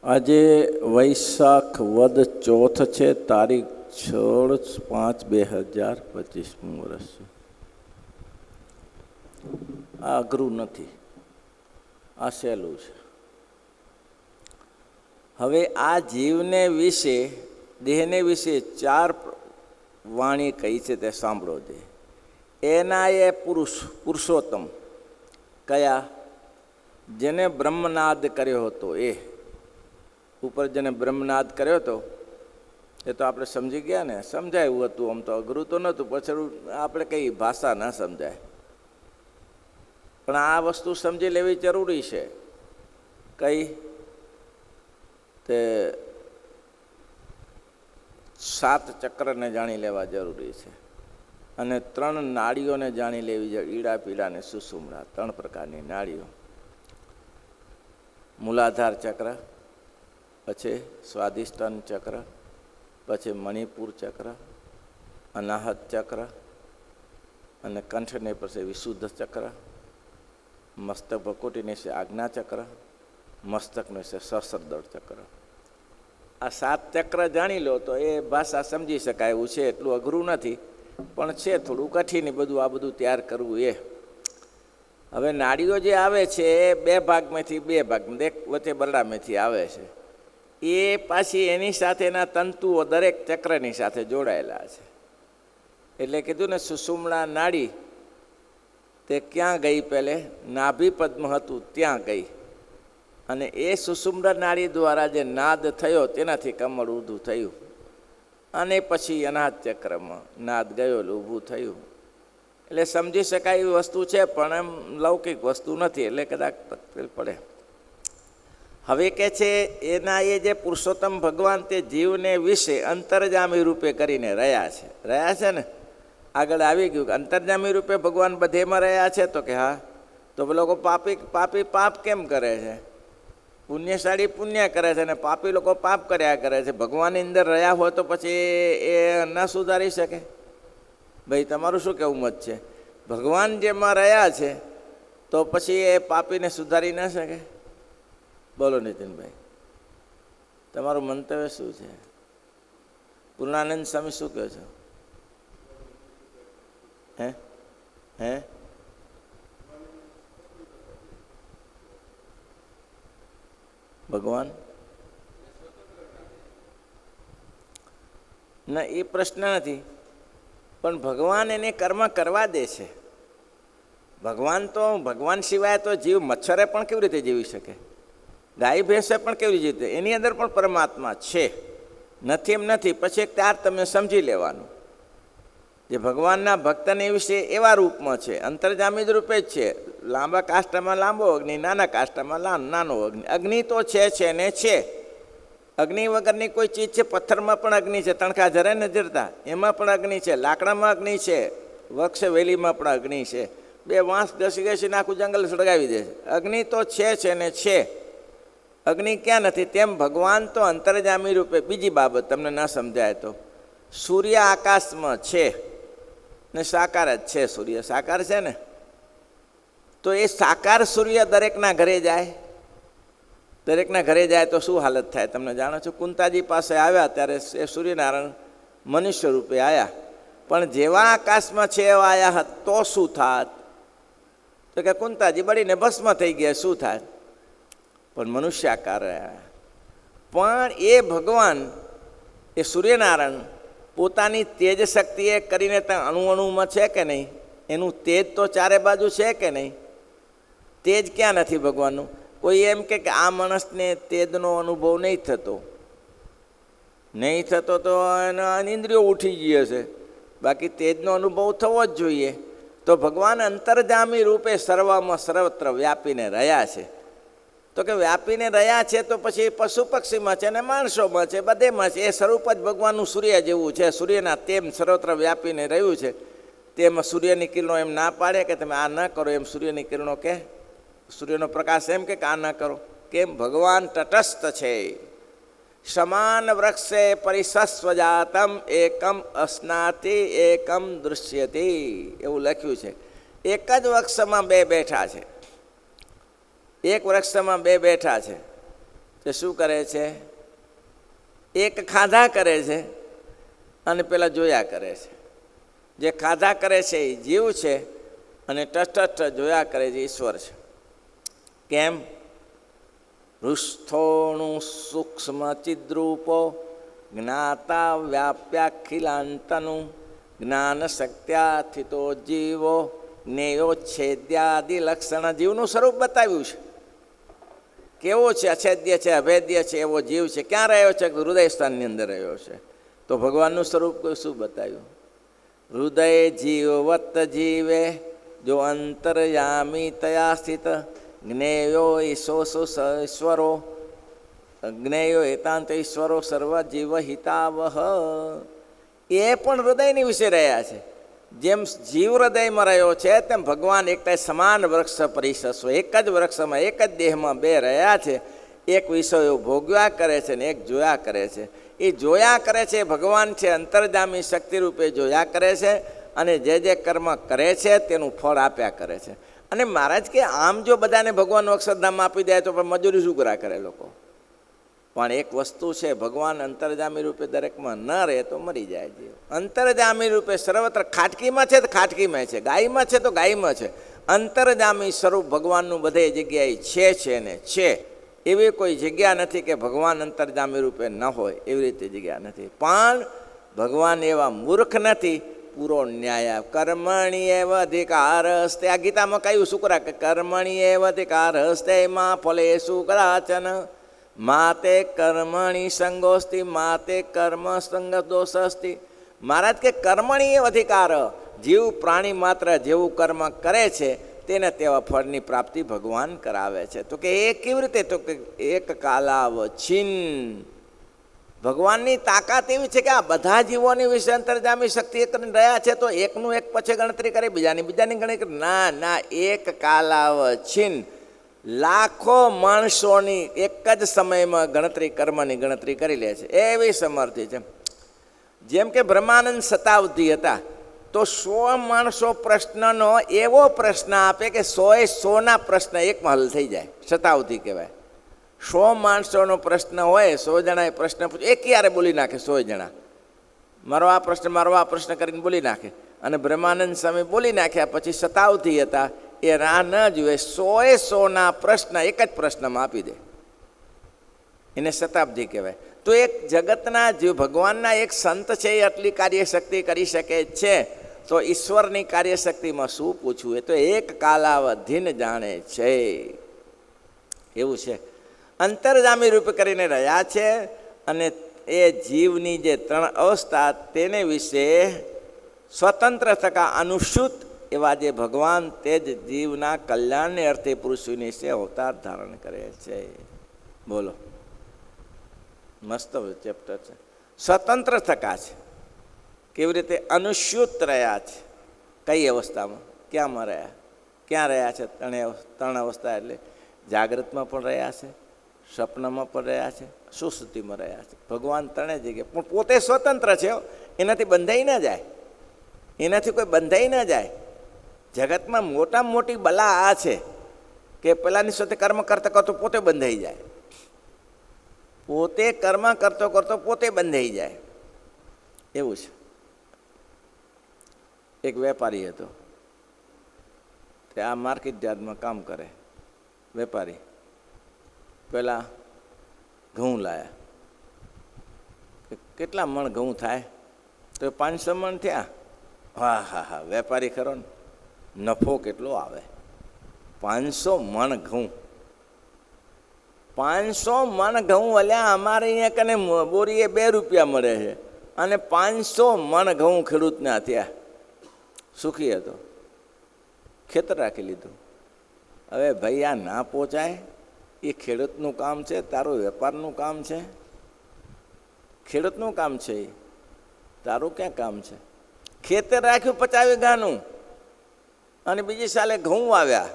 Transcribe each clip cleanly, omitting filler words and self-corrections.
આજે વૈશાખ વદ ચોથ છે, તારીખ 6/5/2025 વર્ષ છે. આ અઘરું નથી, આ સહેલું છે. હવે આ જીવને વિશે, દેહને વિશે 4 વાણી કહી છે, તે સાંભળો છે. એના એ પુરુષોત્તમ કયા? જેને બ્રહ્મનાદ કર્યો હતો. એ ઉપર જેને બ્રહ્મનાદ કર્યો હતો એ તો આપણે સમજી ગયા ને, સમજાયું હતું. આમ તો અઘરું તો નહોતું, પછી આપણે કઈ ભાષા ના સમજાય, પણ આ વસ્તુ સમજી લેવી જરૂરી છે. કઈ? તે 7 ચક્રને જાણી લેવા જરૂરી છે, અને 3 નાડીઓને જાણી લેવી જોઈએ. ઈડા, પીડા ને સુષુમ્ના, 3 પ્રકારની નાડીઓ. મૂલાધાર ચક્ર, પછી સ્વાધિષ્ઠાન ચક્ર, પછી મણિપુર ચક્ર, અનાહત ચક્ર, અને કંઠને પછી વિશુદ્ધ ચક્ર, મસ્તક ભકુટીને છે આજ્ઞા ચક્ર, મસ્તકને છે સહસ્રદળ ચક્ર. આ 7 ચક્ર જાણી લો તો એ ભાષા સમજી શકાય એવું છે. એટલું અઘરું નથી, પણ છે થોડું કઠિન બધું. આ બધું તૈયાર કરવું એ. હવે નાડીઓ જે આવે છે એ 2 ભાગમાંથી 2 ભાગમાં, એક વચ્ચે બરડામાંથી આવે છે. એ પાછી એની સાથેના તંતુઓ દરેક ચક્રની સાથે જોડાયેલા છે. એટલે કીધું ને, સુષુમ્ના નાડી તે ક્યાં ગઈ? પહેલે નાભી પદ્મ હતું ત્યાં ગઈ, અને એ સુષુમ્ના નાડી દ્વારા જે નાદ થયો તેનાથી કમળ ઊભું થયું, અને પછી અનાહત ચક્રમાં નાદ ગયો એટલે ઊભું થયું. એટલે સમજી શકાય એવી વસ્તુ છે, પણ એમ લૌકિક વસ્તુ નથી, એટલે કદાચ તકલીફ પડે. હવે કે છે એના એ જે પુરુષોત્તમ ભગવાન તે જીવને વિશે અંતર્જામી રૂપે કરીને રહ્યા છે ને. આગળ આવી ગયું કે અંતર્જામી રૂપે ભગવાન બધેમાં રહ્યા છે. તો કે હા, તો લોકો પાપી પાપ કેમ કરે છે? પુણ્યશાળી પુણ્ય કરે છે, અને પાપી લોકો પાપ કર્યા કરે છે. ભગવાનની અંદર રહ્યા હોય તો પછી એ ન સુધારી શકે? ભાઈ, તમારું શું કહેવું મત છે? ભગવાન જેમાં રહ્યા છે તો પછી એ પાપીને સુધારી ન શકે? બોલો નીતિનભાઈ, તમારું મંતવ્ય શું છે? પૂર્ણાનંદ સ્વામી શું કહો છો? હે ભગવાન ના, એ પ્રશ્ન નથી, પણ ભગવાન એને કર્મ કરવા દે છે. ભગવાન સિવાય તો જીવ મચ્છરે પણ કેવી રીતે જીવી શકે? ગાય ભેંસે પણ કેવી રીતે? એની અંદર પણ પરમાત્મા છે, નથી એમ નથી. પછી ત્યાર તમે સમજી લેવાનું. જે ભગવાનના ભક્તને વિશે એવા રૂપમાં છે, અંતર્જામી જ રૂપે જ છે. લાંબા કાષ્ટમાં લાંબો અગ્નિ, નાના કાષ્ટમાં નાનો અગ્નિ. અગ્નિ તો છે ને છે. અગ્નિ વગરની કોઈ ચીજ છે? પથ્થરમાં પણ અગ્નિ છે, તણખા જરે ન જરતા એમાં પણ અગ્નિ છે. લાકડામાં અગ્નિ છે, વૃક્ષ વેલીમાં પણ અગ્નિ છે. 2 વાંસ ઘસી આખું જંગલ સળગાવી દે છે. અગ્નિ તો છે ને છે. અગ્નિ ક્યાં નથી? તેમ ભગવાન તો અંતર્જામી રૂપે. બીજી બાબત તમને ન સમજાય તો, સૂર્ય આકાશમાં છે ને સાકાર જ છે. સૂર્ય સાકાર છે ને, તો એ સાકાર સૂર્ય દરેકના ઘરે જાય. દરેકના ઘરે જાય તો શું હાલત થાય તમને જાણો છો? કુંતાજી પાસે આવ્યા ત્યારે એ સૂર્યનારાયણ મનુષ્ય રૂપે આવ્યા, પણ જેવા આકાશમાં છે એવા આવ્યા તો શું થાત? તો કે કુંતાજી બળીને ભસ્મ થઈ ગયા, શું થાય? પણ મનુષ્યાકાર રહ્યા. પણ એ ભગવાન, એ સૂર્યનારાયણ પોતાની તેજ શક્તિએ કરીને ત્યાં અણુમાં છે કે નહીં? એનું તેજ તો ચારે બાજુ છે કે નહીં? તેજ ક્યાં નથી ભગવાનનું? કોઈ એમ કે આ માણસને તેજનો અનુભવ નહીં થતો તો એના ઇન્દ્રિયો ઉઠી ગઈ હશે, બાકી તેજનો અનુભવ થવો જ જોઈએ. તો ભગવાન અંતર્જામી રૂપે સર્વમાં સર્વત્ર વ્યાપીને રહ્યા છે. તો કે વ્યાપીને રહ્યા છે તો પછી પશુ પક્ષીમાં છે ને માણસોમાં છે, બધેમાં છે. એ સ્વરૂપ જ ભગવાનનું સૂર્ય જેવું છે. સૂર્યના તેમ સર્વત્ર વ્યાપીને રહ્યું છે. તેમાં સૂર્યની કિરણો એમ ના પાડે કે તમે આ ન કરો, એમ સૂર્યની કિરણો કે સૂર્યનો પ્રકાશ એમ કે આ ન કરો. કેમ? ભગવાન તટસ્થ છે. સમાન વૃક્ષે પરિસસ્વજાતમ એકમ અસ્નાતિ એકમ દૃશ્યતે, એવું લખ્યું છે. એક જ વૃક્ષમાં 2 બેઠા છે. એક વૃક્ષમાં 2 બેઠા છે. તે શું કરે છે? એક ખાધા કરે છે અને પેલા જોયા કરે છે. જે ખાધા કરે છે એ જીવ છે અને ટસ્ટ જોયા કરે છે ઈશ્વર છે. કેમ? હૃસ્થોણું સૂક્ષ્મ ચિદ્રૂપો જ્ઞાતા વ્યાપ્યાખિલાંતનું જ્ઞાન શક્ત્યાથિતો જીવો જ્ઞેયોચ્છેદ્યાદિ લક્ષણ. જીવનું સ્વરૂપ બતાવ્યું છે. કેવો છે? અછેદ્ય છે, અભેદ્ય છે, એવો જીવ છે. ક્યાં રહ્યો છે? હૃદય સ્થાનની અંદર રહ્યો છે. તો ભગવાનનું સ્વરૂપ શું બતાવ્યું? હૃદય જીવવત જીવે જો અંતરયામી તયા સ્થિત જ્ઞેયો ઈશોશ્વરો જ્ઞેયો એતાંત ઈશ્વરો સર્વ જીવ હિતાવહ. એ પણ હૃદયની વિશે રહ્યા છે. જેમ જીવ હૃદયમાં રહ્યો છે તેમ ભગવાન એકટા સમાન વૃક્ષ પરિશસ્વ, એક જ વૃક્ષમાં એક જ દેહમાં બે રહ્યા છે. એક વિષયો ભોગવ્યા કરે છે ને એક જોયા કરે છે. એ જોયા કરે છે ભગવાન છે, અંતર્જામી શક્તિ રૂપે જોયા કરે છે અને જે કર્મ કરે છે તેનું ફળ આપ્યા કરે છે. અને મહારાજ કે આમ જો બધાને ભગવાનનું અક્ષરધામ આપી દે તો પણ મજૂરી શું કર્યા કરે લોકો? પણ એક વસ્તુ છે, ભગવાન અંતર્જામી રૂપે દરેકમાં ન રહે તો મરી જાય જીવ. અંતર્જામી રૂપે સર્વત્ર ખાટકીમાં છે તો ખાટકીમાં છે, ગાયમાં છે તો ગાયમાં છે. અંતર્જામી સ્વરૂપ ભગવાનનું બધે જગ્યાએ છે ને છે. એવી કોઈ જગ્યા નથી કે ભગવાન અંતર્જામી રૂપે ન હોય, એવી રીતે જગ્યા નથી. પણ ભગવાન એવા મૂર્ખ નથી. પૂરો ન્યાય કર્મણી એવ અધિકાર હસ્તે. આ ગીતામાં કહ્યું શુક્રા કે કર્મણી એવ અધિકાર હસ્તે માં ફલેષુ કદાચન માતે કર્મણી સંગોસ્તિ માતે કર્મ સંગ દોષસ્તિ. મહારાજ કે કર્મણી એવ અધિકાર. જીવ પ્રાણી માત્ર જેવું કર્મ કરે છે તેને તેવા ફળની પ્રાપ્તિ ભગવાન કરાવે છે. તો કે એ કેવી રીતે? તો કે એક કાલાવછિન્ન. ભગવાનની તાકાત એવી છે કે આ બધા જીવોની વિશે અંતર્જામી શક્તિ કરીને રહ્યા છે. તો એકનું એક પછી ગણતરી કરે, બીજાની ગણતરી કરે. ના, એક કાલાવછિન્ન લાખો માણસોની એક જ સમયમાં ગણતરી, કર્મની ગણતરી કરી લે છે. એવી સમર્થિ છે. જેમ કે બ્રહ્માનંદ શતાવધિ હતા તો 100 માણસો પ્રશ્નનો એવો પ્રશ્ન આપે કે 100ના પ્રશ્ન એકમાં હલ થઈ જાય. શતાવધિ કહેવાય. 100 માણસોનો પ્રશ્ન હોય, 100 જણાએ પ્રશ્ન પૂછ્યો, એક યારે બોલી નાખે. 100 જણા મારો આ પ્રશ્ન કરીને બોલી નાખે. અને બ્રહ્માનંદ સ્વામી બોલી નાખ્યા પછી શતાવધિ હતા એ રાહ ન જુએ, 100ના પ્રશ્ન એક જ પ્રશ્નમાં આપી દે. એને શતાબ્દી કહેવાય. તો એક જગતના જીવ ભગવાનના એક સંત છે એ આટલી કાર્યશક્તિ કરી શકે છે, તો ઈશ્વરની કાર્યશક્તિમાં શું પૂછવું? એ તો એક કાલાવધિને જાણે છે. એવું છે. અંતર્જામી રૂપ કરીને રહ્યા છે. અને એ જીવની જે 3 અવસ્થા તેને વિશે સ્વતંત્ર થકા અનુસૂત એવા જે ભગવાન તે જ જીવના કલ્યાણને અર્થે પુરુષોની સે અવતાર ધારણ કરે છે. બોલો, મસ્ત ચેપ્ટર છે. સ્વતંત્ર થકા છે. કેવી રીતે? અનુસૂત રહ્યા છે. કઈ અવસ્થામાં? ક્યાંમાં રહ્યા? ક્યાં રહ્યા છે? 3 અવસ્થા એટલે જાગ્રતમાં પણ રહ્યા છે, સ્વપ્નમાં પણ રહ્યા છે, સુષુપ્તિમાં રહ્યા છે. ભગવાન 3 જગ્યાએ પણ પોતે સ્વતંત્ર છે. એનાથી બંધાઈ ન જાય, એનાથી કોઈ બંધાઈ ન જાય. જગતમાં મોટામાં મોટી બલા આ છે કે પેલાની સાથે કર્મ કરતા કરતો પોતે બંધાઈ જાય. પોતે કર્મ કરતો કરતો પોતે બંધાઈ જાય. એવું છે. એક વેપારી હતો, તે આ માર્કેટ યાર્ડમાં કામ કરે. વેપારી પેલા ઘઉં લાયા. કેટલા મણ ઘઉં થાય? તો 500 મણ થયા. હા, વેપારી ખરો ને, નફો કેટલો આવે? 500 મણ ઘઉં. 500 મણ ઘઉં અલ્યા અમારે અહીંયા કને બોરીએ 2 રૂપિયા મળે છે અને 500 મણ ઘઉં ખેડૂતના થયા. સુખી હતો, ખેતર રાખી લીધું. હવે ભાઈ આ ના પહોંચાય. એ ખેડૂતનું કામ છે, તારું વેપારનું કામ છે. ખેડૂતનું કામ છે, તારું ક્યાં કામ છે? ખેતર રાખ્યું 50 વીઘાનું અને બીજી સાલે ઘઉં આવ્યા.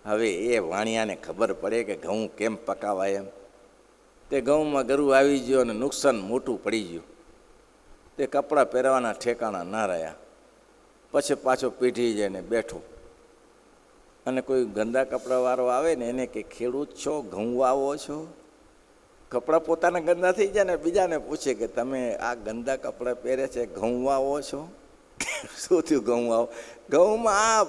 હવે એ વાણિયાને ખબર પડે કે ઘઉં કેમ પકાવાય એમ. તે ઘઉંમાં ગરું આવી ગયો અને નુકસાન મોટું પડી ગયું. તે કપડાં પહેરવાના ઠેકાણા ના રહ્યા. પછી પાછો પીઠી જઈને બેઠો અને કોઈ ગંદા કપડાવાળો આવે ને એને કે ખેડૂત છો, ઘઉં વાવો છો? કપડાં પોતાના ગંદા થઈ જાય ને બીજાને પૂછે કે તમે આ ગંદા કપડાં પહેરે છે, ઘઉં વાવો છો? શું થયું ઘઉં વાવો? ઘઉંમાં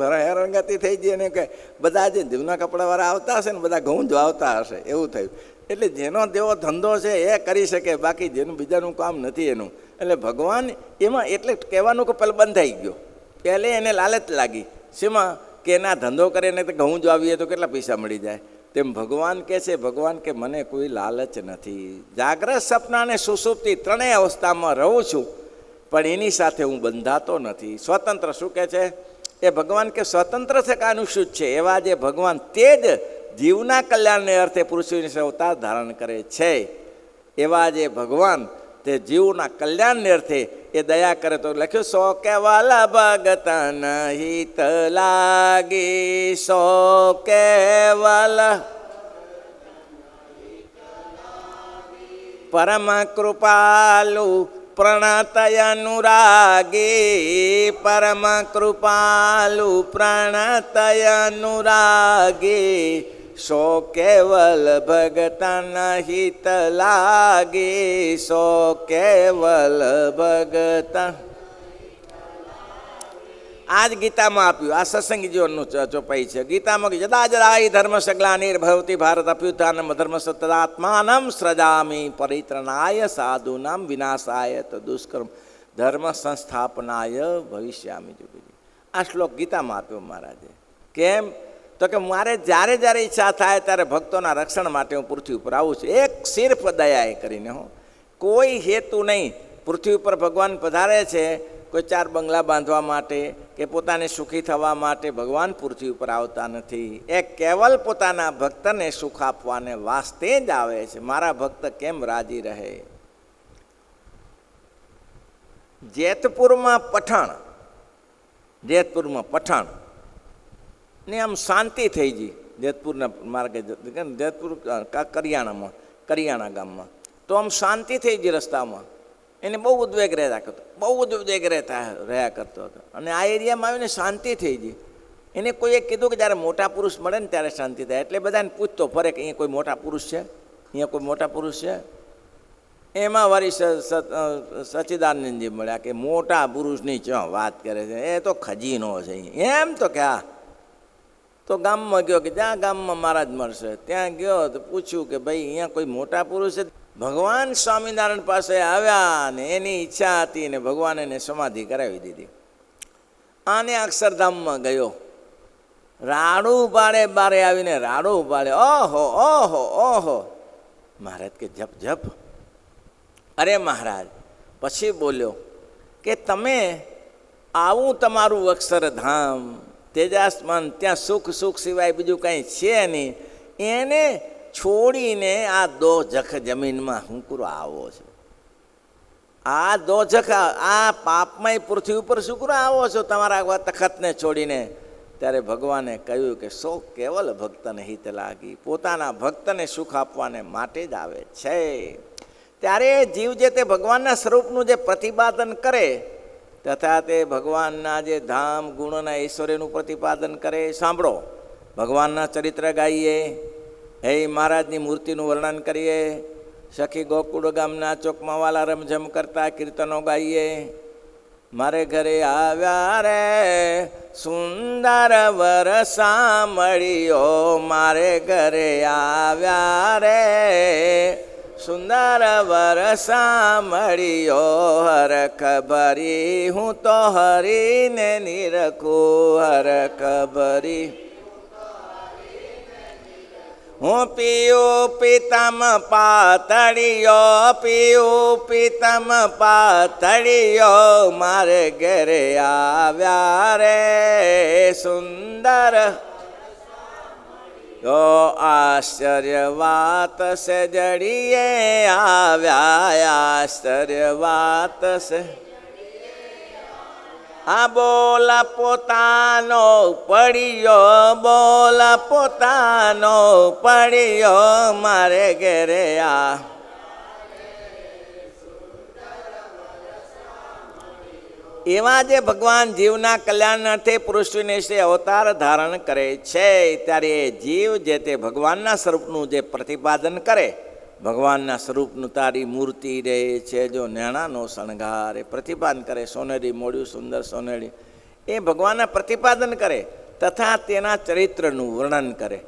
આ હેરાનગતિ થઈ જાય ને કે બધા જે જૂના કપડાવાળા આવતા હશે ને બધા ઘઉં જ વાવતા હશે એવું થયું. એટલે જેનો જેવો ધંધો છે એ કરી શકે, બાકી જેનું બીજાનું કામ નથી એનું. એટલે ભગવાન એમાં એટલે કહેવાનું કે પેલો બંધાઈ ગયો. પહેલે એને લાલચ લાગી શેમાં કે એના ધંધો કરીને તો ઘઉં જ વાવીએ તો કેટલા પૈસા મળી જાય. તેમ ભગવાન કહે છે, ભગવાન કે મને કોઈ લાલચ નથી. જાગ્રત, સપના અને સુષુપ્તિ ત્રણેય અવસ્થામાં રહું છું, પણ એની સાથે હું બંધાતો નથી. સ્વતંત્ર શું કહે છે એ ભગવાન કે સ્વતંત્ર છે કે અનુસૂચ છે એવા જે ભગવાન તે જ જીવના કલ્યાણને અર્થે પૃથ્વીની અવતાર ધારણ કરે છે. એવા જે ભગવાન તે જીવના કલ્યાણને અર્થે એ દયા કરે તો લખ્યું સો કેવલ ભગતન હિત લાગી, સો કેવલ પરમ કૃપાલુ પ્રણતય અનુરાગી, પરમ કૃપાલુ પ્રણતય અનુરાગી, સો કેવલ ભગતન હિત લાગી, સો કેવલ ભગતન. આજ ગીતામાં આપ્યું, આ સત્સંગીજીઓનું ચોપાઈ છે. ગીતામાં જદા જદા ધર્મ સગ્લાનિર્ભવતી ભારત અભ્યુત્થાનમ ધર્મ સત્તદાત્માનમ સૃજામિ પરિત્રણાય સાધુનામ વિનાશાય તદુષ્કર્મ ધર્મ સંસ્થાપનાય ભવિષ્યામિ જુગી. આ શ્લોક ગીતામાં આપ્યો મહારાજે. કેમ તો કે મારે જ્યારે જ્યારે ઈચ્છા થાય ત્યારે ભક્તોના રક્ષણ માટે હું પૃથ્વી ઉપર આવું છું. એક સિર્ફ દયા કરીને, હું કોઈ હેતુ નહીં. પૃથ્વી ઉપર ભગવાન પધારે છે કોઈ ચાર બંગલા બાંધવા માટે કે પોતાને સુખી થવા માટે ભગવાન પૃથ્વી ઉપર આવતા નથી. એ કેવલ પોતાના ભક્તને સુખ આપવાને વાસ્તે જ આવે છે. મારા ભક્ત કેમ રાજી રહે. જેતપુરમાં પઠાણ ને આમ શાંતિ થઈ ગઈ. જેતપુરના માર્ગે, જેતપુર કરિયાણા ગામમાં તો આમ શાંતિ થઈ ગઈ રસ્તામાં. એને બહુ ઉદ્વેગ રહ્યા કરતો હતો. અને આ એરિયામાં આવીને શાંતિ થઈ ગઈ. એને કોઈએ કીધું કે જ્યારે મોટા પુરુષ મળે ને ત્યારે શાંતિ થાય. એટલે બધાને પૂછતો ફરે કે અહીંયા કોઈ મોટા પુરુષ છે, અહીંયા કોઈ મોટા પુરુષ છે. એમાં વારી સચ્ચિદાનંદજી મળ્યા કે મોટા પુરુષની ચો વાત કરે છે, એ તો ખજીનો છે. એમ તો કે હા. તો ગામમાં ગયો કે જ્યાં ગામમાં મહારાજ મળશે ત્યાં ગયો તો પૂછ્યું કે ભાઈ અહીંયા કોઈ મોટા પુરુષ છે? ભગવાન સ્વામિનારાયણ પાસે આવ્યા ને એની ઈચ્છા હતી ને ભગવાન એને સમાધિ કરાવી દીધી. આને અક્ષરધામમાં ગયો, રાડું પાડે, બારે આવીને રાડું પાડે. ઓહો ઓહો ઓહો. મહારાજ કે જપ જપ. અરે મહારાજ પછી બોલ્યો કે તમે આવું તમારું અક્ષરધામ તેજાસમાન, ત્યાં સુખ સિવાય બીજું કાંઈ છે નહીં. એને છોડીને આ દોજખ જમીનમાં હું કરો આવો છો? આ દોજખ, આ પાપમય પૃથ્વી ઉપર શું કરો આવો છો તમારા તખતને છોડીને? ત્યારે ભગવાને કહ્યું કે સો કેવલ ભક્તને હિત લાગી. પોતાના ભક્તને સુખ આપવાને માટે જ આવે છે. ત્યારે જીવ જે તે ભગવાનના સ્વરૂપનું જે પ્રતિપાદન કરે તથા તે ભગવાનના જે ધામ ગુણોના ઐશ્વર્યનું પ્રતિપાદન કરે. સાંભળો, ભગવાનના ચરિત્ર ગાઈએ, હે મહારાજની મૂર્તિનું વર્ણન કરીએ, સખી ગોકુળ ગામના ચોકમાં વાલા રમઝમ કરતા કીર્તનો ગાઈએ. મારે ઘરે આવ્યા રે સુંદર વર સાંભળ્યો, મારે ઘરે આવ્યા રે સુંદર વર સાંભળ્યો. હરખ ભરી હું તો હરીને નિરખું, હરખ ભરી હું પીયું પિતમ પાતળિયો, પીયું પિતમ પાતળિયો. મારે ઘરે આવ્યા રે સુંદર યો આશ્ચર્ય વાત સે જડીએ આવ્યા, આશ્ચર્ય વાત સે. આ બોલા પોતાનો પડ્યો, બોલા પોતાનો પડ્યો. મારે ઘરે આ એવા જે ભગવાન જીવના કલ્યાણ અર્થે પૃથ્વીને અવતાર ધારણ કરે છે. ત્યારે એ જીવ જે તે ભગવાનના સ્વરૂપનું જે પ્રતિપાદન કરે ભગવાનના સ્વરૂપનું તારી મૂર્તિ રે છે જો નેણાનો શણગાર, એ પ્રતિપાદન કરે. સોનેરી મોડ્યું સુંદર સોનેરી, એ ભગવાનના પ્રતિપાદન કરે તથા તેના ચરિત્રનું વર્ણન કરે.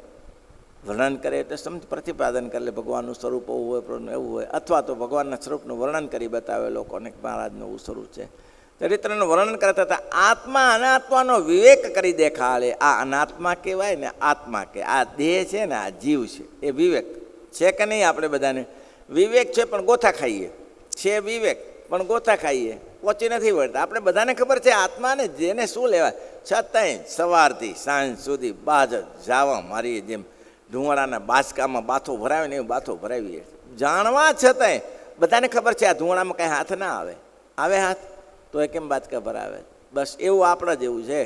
વર્ણન કરે એટલે સમજ પ્રતિપાદન કરે, ભગવાનનું સ્વરૂપ એવું હોય એવું હોય, અથવા તો ભગવાનના સ્વરૂપનું વર્ણન કરી બતાવે લોકોને મહારાજનું એવું સ્વરૂપ છે. ચરિત્રનું વર્ણન કરે તથા આત્મા અનાત્માનો વિવેક કરી દેખાડે. આ અનાત્મા કહેવાય ને આત્મા કે આ દેહ છે ને આ જીવ છે, એ વિવેક છે કે નહીં? આપણે બધાને વિવેક છે પણ ગોથા ખાઈએ, છે વિવેક પણ ગોથા ખાઈએ, પહોંચી નથી વળતા. આપણે બધાને ખબર છે આત્માને જેને શું લેવાય, છતાંય સવારથી સાંજ સુધી બાજ જાવા મારીએ, જેમ ધુવાડાના બાચકામાં બાથો ભરાવે ને એવું બાથો ભરાવીએ. જાણવા છતાંય બધાને ખબર છે આ ધુવાડામાં કાંઈ હાથ ના આવે. આવે હાથ તો એ કેમ બાચકા ભરાવે? બસ એવું આપણા જેવું છે.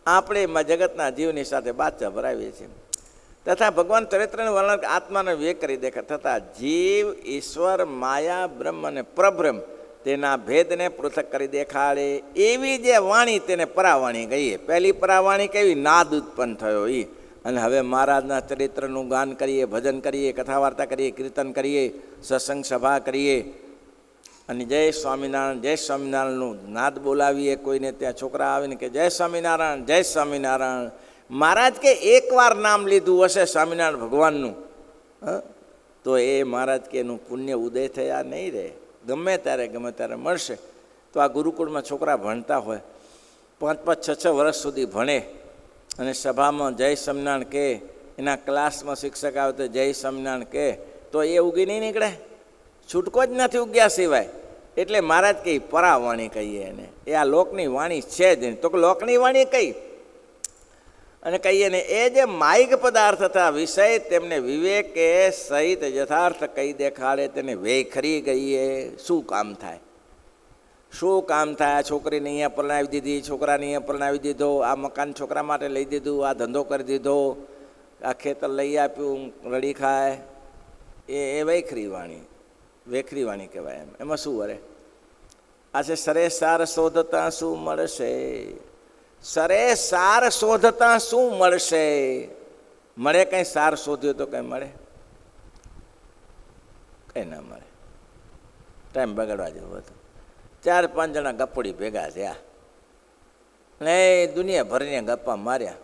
આપણે જગતના જીવની સાથે બાચકા ભરાવીએ છીએ. તથા ભગવાન ચરિત્રનું વર્ણન આત્માને વિવેક કરી દેખાય તથા જીવ, ઈશ્વર, માયા, બ્રહ્મ અને પરબ્રહ્મ તેના ભેદને પૃથક કરી દેખાડે. એવી જે વાણી તેને પરાવાણી કહીએ. પહેલી પરાવાણી કેવી? નાદ ઉત્પન્ન થયો એ. અને હવે મહારાજના ચરિત્રનું ગાન કરીએ, ભજન કરીએ, કથા વાર્તા કરીએ, કીર્તન કરીએ, સત્સંગ સભા કરીએ અને જય સ્વામિનારાયણનું નાદ બોલાવીએ. કોઈને ત્યાં છોકરા આવીને કે જય સ્વામિનારાયણ, જય સ્વામિનારાયણ. મહારાજ કે એકવાર નામ લીધું હશે સ્વામિનારાયણ ભગવાનનું, તો એ મહારાજ કે એનું પુણ્ય ઉદય થયા નહીં રહે. ગમે ત્યારે મળશે. તો આ ગુરુકુળમાં છોકરા ભણતા હોય, 5-5, 6-6 વર્ષ સુધી ભણે અને સભામાં જય સ્વામિનારાયણ કહે, એના ક્લાસમાં શિક્ષક આવે તો જય સ્વામિનારાયણ કહે, તો એ ઉગી નહીં નીકળે? છૂટકો જ નથી ઉગ્યા સિવાય. એટલે મહારાજ કહે પરાવાણી કહીએ એને. એ આ લોકની વાણી છે જ નહીં. તો લોકની વાણી કઈ? અને કહીએ ને એ જે માયિક પદાર્થ હતા વિષય, તેમને વિવેકે સહિત યથાર્થ કહી દેખાડે, તેને વેખરી ગઈએ. શું કામ થાય? શું કામ થાય? આ છોકરીને અહીંયા પરણાવી દીધી, છોકરાને અહીંયા પરણાવી દીધો, આ મકાન છોકરા માટે લઈ દીધું, આ ધંધો કરી દીધો, આ ખેતર લઈ આપ્યું, રડી ખાય, એ વેખરી વાણી. વેખરી વાણી કહેવાય. એમાં શું વરે? આ છે સરે સાર શોધતા શું મળશે? સરે સાર શોધતા શું મળશે? મળે? કંઈ સાર શોધ્યો તો કંઈ મળે? કંઈ ના મળે. ટાઈમ બગાડવા જેવો હતો. 4-5 જણા ગપડી ભેગા થયા ને દુનિયાભરની ગપ્પા માર્યા.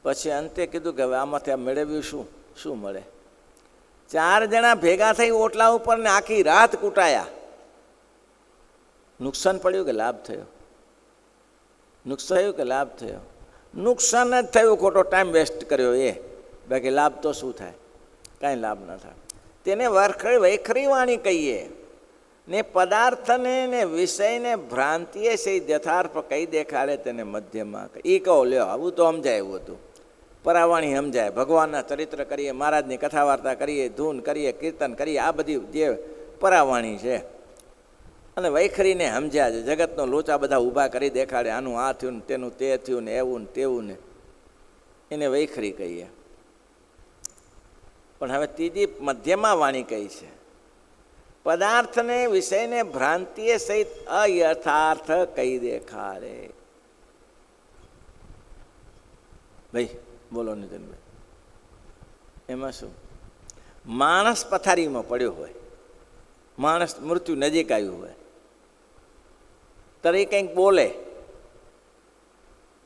પછી અંતે કીધું કે હવે આમાંથી આ મેળવ્યું શું મળે? 4 જણા ભેગા થઈ ઓટલા ઉપર ને આખી રાત કૂટાયા. નુકસાન પડ્યું કે લાભ થયો? નુકસાન થયું કે લાભ થયો? નુકસાન જ થયું. ખોટો ટાઈમ વેસ્ટ કર્યો એ. બાકી લાભ તો શું થાય? કાંઈ લાભ ન થાય. તેને વેખરી વાણી કહીએ. ને પદાર્થને ને વિષયને ભ્રાંતિએ સહિત યથાર્થ કહી દેખાડે, તેને મધ્યમાં એ કહો લ્યો. આવું તો સમજાય એવું હતું. પરાવાણી સમજાય. ભગવાનના ચરિત્ર કરીએ, મહારાજની કથા વાર્તા કરીએ, ધૂન કરીએ, કીર્તન કરીએ, આ બધી જે પરાવાણી છે. અને વૈખરીને સમજ્યા છે. જગતનો લોચા બધા ઊભા કરી દેખાડે, આનું આ થયું ને તેનું તે થયું ને એવું ને તેવું ને, એને વૈખરી કહીએ. પણ હવે ત્રીજી મધ્યમાં વાણી કઈ છે? પદાર્થને વિષયને ભ્રાંતિએ સહિત અયથાર્થ કહી દેખાડે. ભાઈ બોલો નિતિનભાઈ, એમાં શું? માણસ પથારીમાં પડ્યો હોય, માણસ મૃત્યુ નજીક આવ્યું હોય, ત્યારે કંઈક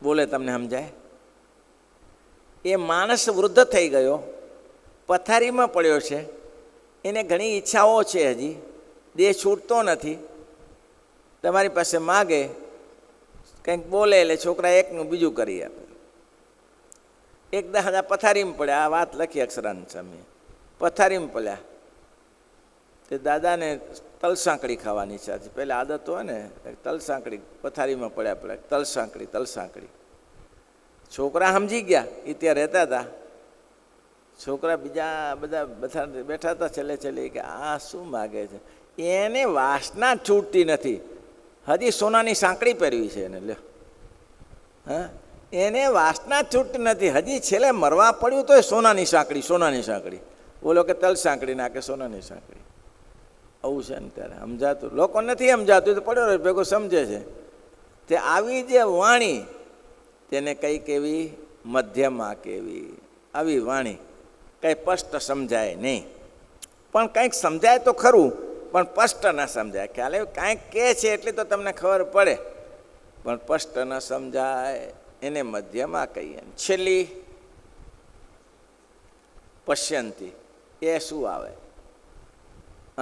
બોલે તમને સમજાય? એ માણસ વૃદ્ધ થઈ ગયો, પથારીમાં પડ્યો છે, એને ઘણી ઈચ્છાઓ છે, હજી દેહ છૂટતો નથી. તમારી પાસે માગે, કંઈક બોલે એટલે છોકરા એકનું બીજું કરી આપે. એક દાદા પથારીમાં પડ્યા. આ વાત લખી અક્ષરાનંદ સ્વામીએ. પથારીમાં પડ્યા તે દાદાને તલસાંકડી ખાવાની ઈચ્છા છે. પહેલાં આદત હોય ને, તલસાંકડી. પથારીમાં પડ્યા તલસાંકડી. છોકરા સમજી ગયા. એ ત્યાં રહેતા હતા. છોકરા બીજા બધા બેઠા હતા. છેલ્લે કે આ શું માગે છે? એને વાસના છૂટતી નથી. હજી સોનાની સાંકડી પહેરવી છે એને. લ્યો, હા, એને વાસના છૂટતી નથી. હજી છેલ્લે મરવા પડ્યું તો સોનાની સાંકડી. બોલો કે તલ સાંકડી નાખે સોનાની સાંકડી. આવું છે ને ત્યારે સમજાતું. લોકો નથી સમજાતું તો પડ્યો ભેગો સમજે છે. તે આવી જે વાણી, તેને કઈ કેવી? મધ્યમાં કેવી? આવી વાણી કંઈ સ્પષ્ટ સમજાય નહીં. પણ કંઈક સમજાય તો ખરું, પણ સ્પષ્ટ ન સમજાય. ખ્યાલ આવ્યો? કાંઈક કહે છે એટલે તો તમને ખબર પડે, પણ સ્પષ્ટ ન સમજાય એને મધ્યમાં કહીએ. છેલ્લી પશ્યંતી, એ શું આવે?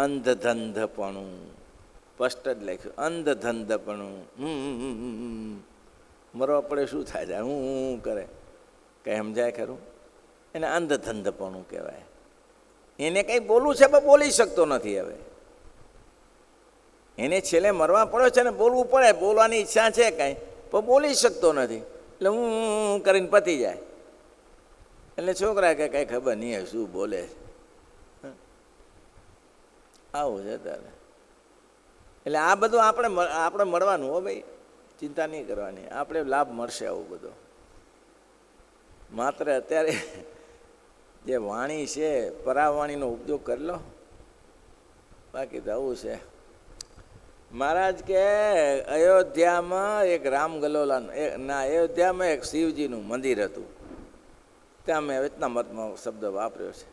અંધધંધપણું. સ્પષ્ટ જ લખ્યું, અંધધંધપણું. મરવા પડે શું થાય છે? હું કરે, કંઈ સમજાય ખરું? એને અંધધંધપણું કહેવાય. એને કંઈ બોલવું છે પણ બોલી શકતો નથી. હવે એને છેલ્લે મરવા પડ્યો છે ને, બોલવું પડે, બોલવાની ઈચ્છા છે કાંઈ, પણ બોલી શકતો નથી. એટલે હું કરીને પતી જાય. એટલે છોકરા કે કાંઈ ખબર નહીં હોય શું બોલે છે. આવું છે તારે. એટલે આ બધું આપણે મળવાનું. હો ભાઈ, ચિંતા નહીં કરવાની, આપણે લાભ મળશે આવું બધો. માત્ર અત્યારે જે વાણી છે, પરાવાણીનો ઉપયોગ કરી લો, બાકી તો આવું છે. મહારાજ કે અયોધ્યામાં એક રામગલોલાનું અયોધ્યામાં એક શિવજીનું મંદિર હતું. ત્યાં મેં વચનામૃતમાં શબ્દ વાપર્યો છે.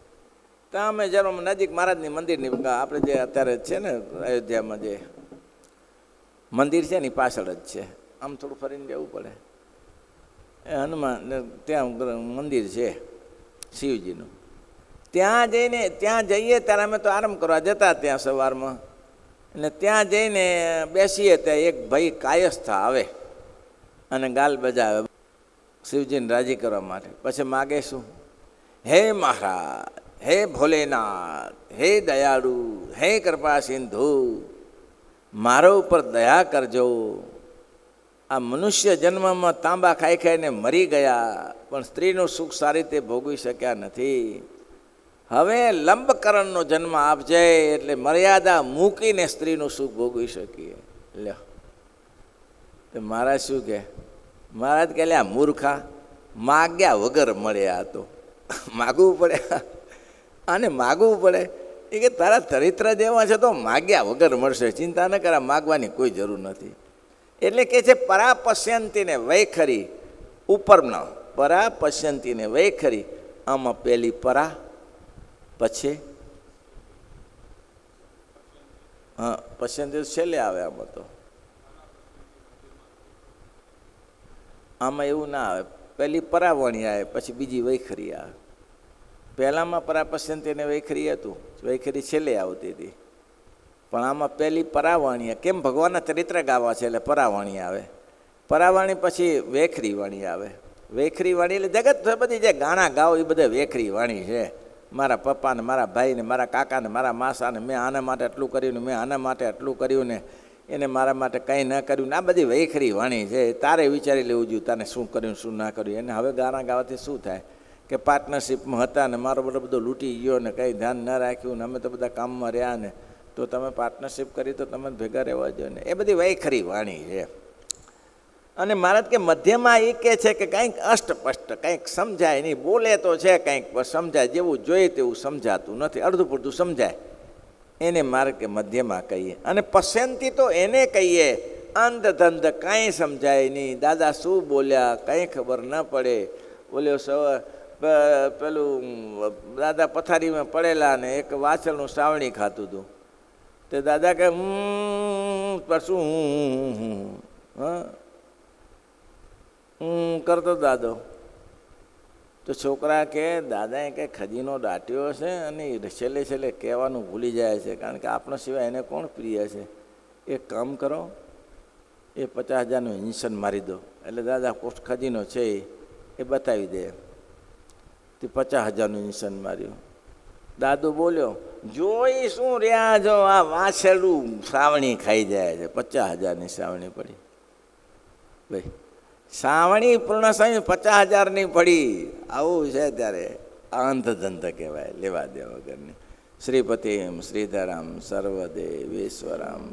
ત્યાં અમે જ્યારે નજીક મહારાજની મંદિરની, આપણે જે અત્યારે છે ને અયોધ્યામાં જે મંદિર છે એની પાછળ જ છે, આમ થોડું ફરીને જવું પડે. એ હનુમાન ત્યાં મંદિર છે શિવજીનું. ત્યાં જઈએ ત્યારે અમે તો આરામ કરવા જતા ત્યાં સવારમાં. એટલે ત્યાં જઈને બેસીએ ત્યાં એક ભાઈ કાયસ્થ આવે અને ગાલ બજાવે શિવજીને રાજી કરવા માટે. પછી માગે શું? હે મહારાજ, હે ભોલેનાથ, હે દયાળુ, હે કૃપા સિંધુ, મારા ઉપર દયા કરજો. આ મનુષ્ય જન્મમાં તાંબા ખાઈ ખાઈને મરી ગયા, પણ સ્ત્રીનું સુખ સારી રીતે ભોગવી શક્યા નથી. હવે લંબકરણનો જન્મ આપજે, એટલે મર્યાદા મૂકીને સ્ત્રીનું સુખ ભોગવી શકીએ. લ્યો, તો મહારાજ શું કહે? મહારાજ કહે, લે આ મૂર્ખા, માગ્યા વગર મળે. આ તો માગવું પડે, આને માગવું પડે. એ કે તારા ચરિત્ર જેવા છે તો માગ્યા વગર મળશે, ચિંતા ન કરા, માગવાની કોઈ જરૂર નથી. એટલે કે છે પરાપશ્યંતીને વૈખરી, ઉપરનો પરાપશ્યંતીને વૈખરી. આમાં પહેલી પરા, પછી હા પશ્યંતી છેલ્લે આવે. આમાં તો આમાં એવું ના આવે. પહેલી પરાવણી આવે, પછી બીજી વૈખરી આવે. પહેલામાં પરાપશ્યંતીને વૈખરી હતું, વૈખરી છેલ્લે આવતી હતી. પણ આમાં પહેલી પરાવાણી. કેમ? ભગવાનના ચરિત્ર ગાવા છે એટલે પરાવાણી આવે. પરાવાણી પછી વેખરી વાણી આવે. વેખરી વાણી એટલે જગત બધી જે ગાણા ગાઓ એ બધા વેખરી વાણી છે. મારા પપ્પાને, મારા ભાઈને, મારા કાકાને, મારા માસાને, મેં આના માટે આટલું કર્યું ને, મેં આના માટે આટલું કર્યું ને, એને મારા માટે કંઈ ન કર્યું ને, આ બધી વૈખરી વાણી છે. તારે વિચારી લેવું જોઈએ તારે શું કર્યું શું ના કર્યું. એને હવે ગાણા ગાવાથી શું થાય કે પાર્ટનરશિપમાં હતા ને મારો બધો લૂંટી ગયો ને કંઈ ધ્યાન ન રાખ્યું ને, અમે તો બધા કામમાં રહ્યા ને, તો તમે પાર્ટનરશિપ કરી તો તમે ભેગા રહેવા જોઈએ ને. એ બધી વૈખરી વાણી છે. અને મહારાજ કે મધ્યમાં એ કહે છે કે કંઈક અષ્ટપષ્ટ, કંઈક સમજાય નહીં. બોલે તો છે કંઈક, પણ સમજાય જેવું જોઈએ તેવું સમજાતું નથી, અડધું પૂરતું સમજાય. એને મારે કે મધ્યમાં કહીએ. અને પશ્યંતી તો એને કહીએ અંધધંધ, કાંઈ સમજાય નહીં. દાદા શું બોલ્યા કંઈ ખબર ન પડે. બોલ્યો પેલું દાદા પથારીમાં પડેલા ને એક વાછરનું સાવણી ખાતું હતું. તે દાદા કે શું કરતો દાદો. તો છોકરા કે દાદાએ કંઈ ખજીનો દાટ્યો છે અને છેલ્લે છેલ્લે કહેવાનું ભૂલી જાય છે, કારણ કે આપણા સિવાય એને કોણ પ્રિય છે. એક કામ કરો, એ 50,000નું ઇન્શન મારી દો. એટલે દાદા ખજીનો છે એ બતાવી દે. તે 50,000નું ઇન્શન માર્યું. દાદુ બોલ્યો, જોઈ શું રહ્યા જો, આ વાછરડું સાવણી ખાઈ જાય છે. 50,000ની સાવણી પડી. ભાઈ સાવણી પૂર્ણ સમય 50,000ની પડી. આવું છે ત્યારે અંધધંધ કહેવાય, લેવા દેવા વગરની. શ્રીપતિમ શ્રીધરમ સર્વદેવેશ્વરમ